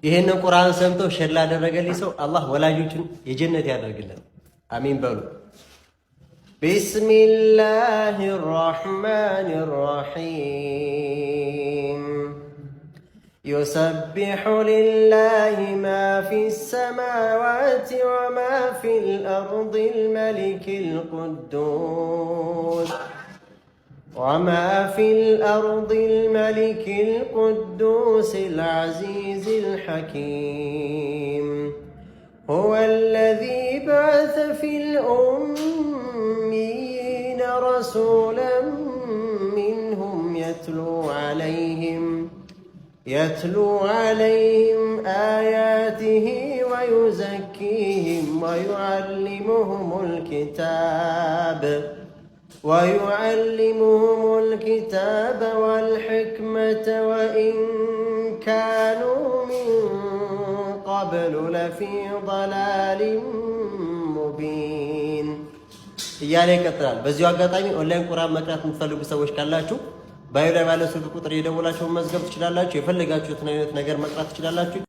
ይሄንን ቁርአን ሰምቶ ሸላ ያደረገልኝ ሰው አላህ ወላጆችን የጀነት ያደርግልን። አሚን በሉ። ቢስሚላሂር ረሕማኒር ረሒም يسبح لله ما في السماوات وما في الأرض الملك القدوس العزيز الحكيم هو الذي بعث في الأميين رسولا منهم يتلو عليهم آياته ويزكيهم ويعلمهم الكتاب والحكمة وإن كانوا من قبل لفي ضلال مبين እያለ ይቀጥላል። በዚሁ አጋጣሚ ኦንላይን ቁርአን መቅራት የምትፈልጉ ሰዎች ካላችሁ ባዮ ላይ ባለ ስልክ ቁጥር የደወላችሁ መዝገብ ትችላላችሁ። የፈለጋችሁትን አይነት ነገር መቅራት ትችላላችሁ።